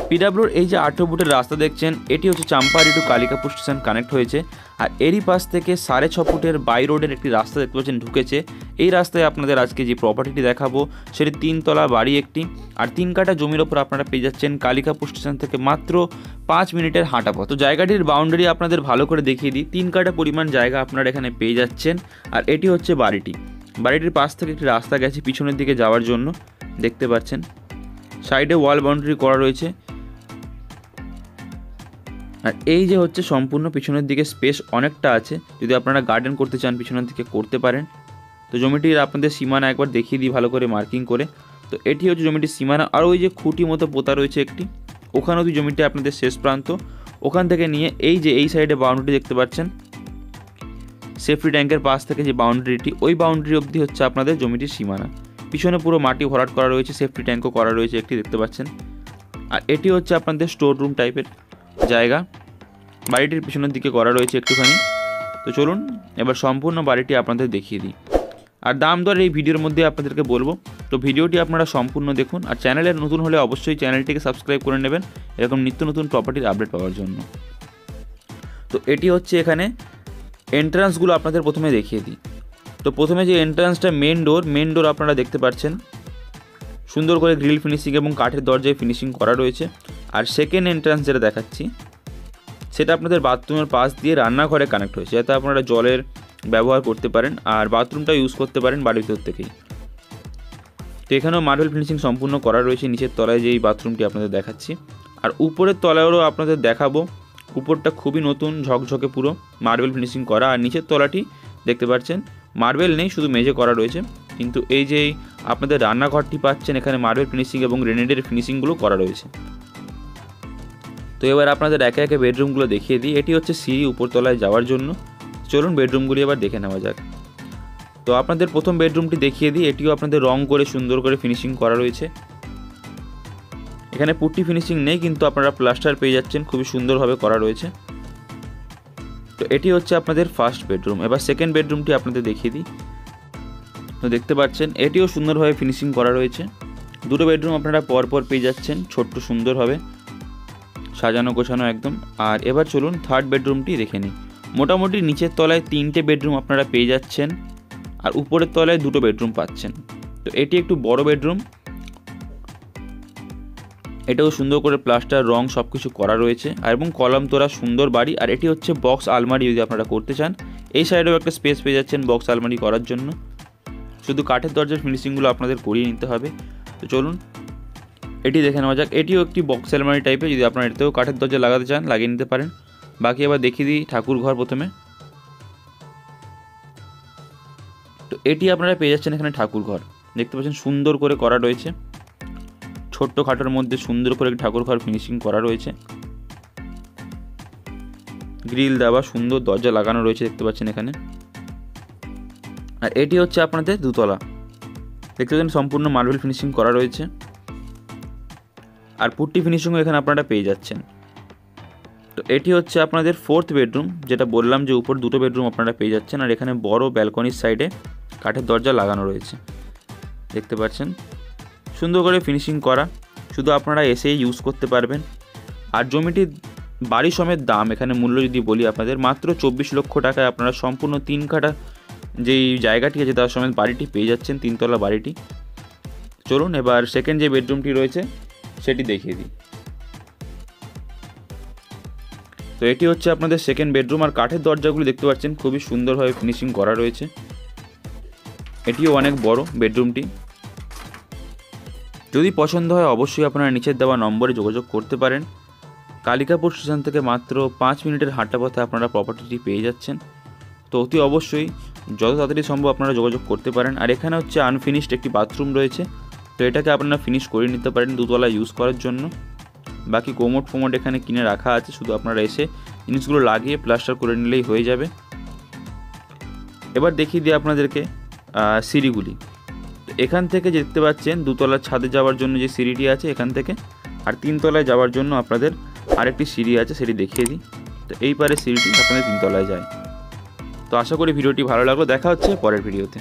পিডাব্লিউর এই যে 18 ফুটের রাস্তা দেখছেন, এটি হচ্ছে চাম্পাহারি টু কালিকাপুর স্টেশন কানেক্ট হয়েছে। আর এরই পাশ থেকে 6.5 ফুটের বাই রোডের একটি রাস্তা দেখতে পাচ্ছেন ঢুকেছে। এই রাস্তায় আপনাদের আজকে যে প্রপার্টিটি দেখাবো সেটি 3 তলা বাড়ি একটি, আর 3 কাঠা জমির ওপর আপনারা পেয়ে যাচ্ছেন কালিকাপুর স্টেশন থেকে মাত্র 5 মিনিটের হাঁটা পথ। তো জায়গাটির বাউন্ডারি আপনাদের ভালো করে দেখিয়ে দিই। 3 কাঠা পরিমাণ জায়গা আপনারা এখানে পেয়ে যাচ্ছেন। আর এটি হচ্ছে বাড়িটির পাশ থেকে একটি রাস্তা গেছে পিছনের দিকে যাওয়ার জন্য, দেখতে পাচ্ছেন। সাইডে ওয়াল বাউন্ডারি করা রয়েছে। আর এই যে হচ্ছে সম্পূর্ণ পিছনের দিকে স্পেস অনেকটা আছে, যদি আপনারা গার্ডেন করতে চান পিছনের দিকে করতে পারেন। তো জমিটির আপনাদের সীমানা একবার দেখিয়ে দিই ভালো করে মার্কিং করে। তো এটি হচ্ছে জমিটির সীমানা। আর ওই যে খুঁটি মতো পোতা রয়েছে একটি, ওখানে ওই জমিটি আপনাদের শেষ প্রান্ত। ওখান থেকে নিয়ে এই যে এই সাইডে বাউন্ডারি দেখতে পাচ্ছেন, সেফটি ট্যাঙ্কের পাশ থেকে যে বাউন্ডারিটি, ওই বাউন্ডারি অবধি হচ্ছে আপনাদের জমিটির সীমানা। পিছনে পুরো মাটি ভরাট করা রয়েছে, সেফটি ট্যাঙ্কও করা রয়েছে একটি, দেখতে পাচ্ছেন। আর এটি হচ্ছে আপনাদের স্টোর রুম টাইপের জায়গা, বাড়িটির পিছনের দিকে করা রয়েছে একটুখানি। তো চলুন এবার সম্পূর্ণ বাড়িটি আপনাদের দেখিয়ে দিই। আর দাম দর এই ভিডিওর মধ্যে আপনাদেরকে বলবো, তো ভিডিওটি আপনারা সম্পূর্ণ দেখুন। আর চ্যানেলে নতুন হলে অবশ্যই চ্যানেলটিকে সাবস্ক্রাইব করে নেবেন এরকম নিত্য নতুন প্রপার্টির আপডেট পাওয়ার জন্য। তো এটি হচ্ছে এখানে এন্ট্রান্সগুলো আপনাদের প্রথমে দেখিয়ে দিই। তো প্রথমে যে এন্ট্রান্সটা মেন ডোর আপনারা দেখতে পাচ্ছেন, সুন্দর করে গ্রিল ফিনিশিং এবং কাঠের দরজায় ফিনিশিং করা রয়েছে। আর সেকেন্ড এন্ট্রান্স যেটা দেখাচ্ছি সেটা আপনাদের বাথরুমের পাশ দিয়ে রান্নাঘরে কানেক্ট হয়েছে, যাতে আপনারা জলের ব্যবহার করতে পারেন আর বাথরুমটা ইউজ করতে পারেন বাড়ির ভিতর থেকেই। তো এখানেও মার্বেল ফিনিশিং সম্পূর্ণ করা রয়েছে নিচের তলায়, যে এই বাথরুমটি আপনাদের দেখাচ্ছি। আর উপরের তলায়ও আপনাদের দেখাবো, উপরটা খুবই নতুন ঝকঝকে পুরো মার্বেল ফিনিশিং করা। আর নিচের তলাটি দেখতে পাচ্ছেন মার্বেল নেই, শুধু মেঝে করা রয়েছে, কিন্তু এই যে আপনাদের রান্নাঘরটি পাচ্ছেন এখানে মার্বেল ফিনিশিং এবং গ্রেনেডের ফিনিশিংগুলো করা রয়েছে। তো এবার আপনাদের একে একে বেডরুমগুলো দেখিয়ে দিই। এটি হচ্ছে সিঁড়ি উপরতলায় যাওয়ার জন্য। চলুন বেডরুমগুলি এবার দেখে নেওয়া যাক। তো আপনাদের প্রথম বেডরুমটি দেখিয়ে দিই। এটিও আপনাদের রং করে সুন্দর করে ফিনিশিং করা রয়েছে। এখানে পুট্টি ফিনিশিং নেই, কিন্তু আপনারা প্লাস্টার পেয়ে যাচ্ছেন, খুবই সুন্দরভাবে করা রয়েছে। তো এটি হচ্ছে আপনাদের ফার্স্ট বেডরুম। এবার সেকেন্ড বেডরুমটি আপনাদের দেখিয়ে দিই। তো দেখতে পাচ্ছেন এটিও সুন্দরভাবে ফিনিশিং করা রয়েছে। দুটো বেডরুম আপনারা পরপর পেয়ে যাচ্ছেন, ছোট্ট সুন্দরভাবে সাজানো গোছানো একদম। আর এবার চলুন থার্ড বেডরুমটি দেখে নিই। মোটামুটি নিচের তলায় 3টে বেডরুম আপনারা পেয়ে যাচ্ছেন, আর উপরের তলায় 2টো বেডরুম পাচ্ছেন। তো এটি একটু বড় বেডরুম, এটাও সুন্দর করে প্লাস্টার রং সব কিছু করা রয়েছে, আর এবং কলাম তোরা সুন্দর বাড়ি। আর এটি হচ্ছে বক্স আলমারি যদি আপনারা করতে চান। এই সাইডেও একটা স্পেস পেয়ে যাচ্ছেন বক্স আলমারি করার জন্য, শুধু কাঠের দরজার ফিনিশিংগুলো আপনাদের করিয়ে নিতে হবে। তো চলুন এটি দেখে নেওয়া যাক। এটিও একটি বক্স আলমারি টাইপের, যদি আপনারা এতেও কাঠের দরজা লাগাতে চান লাগিয়ে নিতে পারেন। বাকি আবার দেখিয়ে দিই ঠাকুর ঘর প্রথমে। তো এটি আপনারা পেয়ে যাচ্ছেন এখানে ঠাকুর ঘর, দেখতে পাচ্ছেন সুন্দর করে করা রয়েছে, ছোট্ট খাটোর মধ্যে সুন্দর করে ঠাকুর ঘর ফিনিশিং করা রয়েছে। গ্রিল দেওয়া সুন্দর দরজা লাগানো রয়েছে, দেখতে পাচ্ছেন এখানে। আর এটি হচ্ছে আপনাদের দুতলা, দেখতে পাচ্ছেন সম্পূর্ণ মার্বেল ফিনিশিং করা রয়েছে, আর পুট্টি ফিনিশিংও এখানে আপনারা পেয়ে যাচ্ছেন। তো এটি হচ্ছে আপনাদের ফোর্থ বেডরুম, যেটা বললাম যে উপর 2টো বেডরুম আপনারা পেয়ে যাচ্ছেন। আর এখানে বড় ব্যালকনির সাইডে কাঠের দরজা লাগানো রয়েছে, দেখতে পাচ্ছেন সুন্দর করে ফিনিশিং করা, শুধু আপনারা এসেই ইউজ করতে পারবেন। আর জমিটির বাড়ি সমেত দাম এখানে মূল্য যদি বলি আপনাদের মাত্র 24 লক্ষ টাকায় আপনারা সম্পূর্ণ 3 কাঠা যেই জায়গাটি আছে তার সমেত বাড়িটি পেয়ে যাচ্ছেন, 3 তলা বাড়িটি। চলুন এবার সেকেন্ড যে বেডরুমটি রয়েছে সেটি দেখিয়ে দিই। তো এটি হচ্ছে আপনাদের সেকেন্ড বেডরুম। আর কাঠের দরজাগুলো দেখতে পাচ্ছেন খুবই সুন্দরভাবে ফিনিশিং করা রয়েছে। এটিও অনেক বড় বেডরুমটি। যদি পছন্দ হয় অবশ্যই আপনারা নিচের দেওয়া নম্বরে যোগাযোগ করতে পারেন। কালিকাপুর স্টেশন থেকে মাত্র 5 মিনিটের হাঁটা পথে আপনারা প্রপার্টিটি পেয়ে যাচ্ছেন। তো অতি অবশ্যই যত তাড়াতাড়ি সম্ভব আপনারা যোগাযোগ করতে পারেন। আর এখানে হচ্ছে আনফিনিশড একটি বাথরুম রয়েছে, তো এটাকে আপনারা ফিনিশ করে নিতে পারেন দুতলা ইউজ করার জন্য। বাকি কোমোড ফোমোড এখানে কিনে রাখা আছে, শুধু আপনারা এসে জিনিসগুলো লাগিয়ে প্লাস্টার করে নিলেই হয়ে যাবে। এবার দেখিয়ে দিই আপনাদেরকে সিঁড়িগুলি। তো এখান থেকে দেখতে পাচ্ছেন দুতলার ছাদে যাওয়ার জন্য যে সিঁড়িটি আছে এখান থেকে, আর 3 তলায় যাওয়ার জন্য আপনাদের আরেকটি সিঁড়ি আছে, সেটি দেখিয়ে দিই। তো এই পারে সিঁড়িটি আপনাদের 3 তলায় যায়। তো আশা করি ভিডিওটি ভালো লাগলো, দেখা হচ্ছে পরের ভিডিওতে।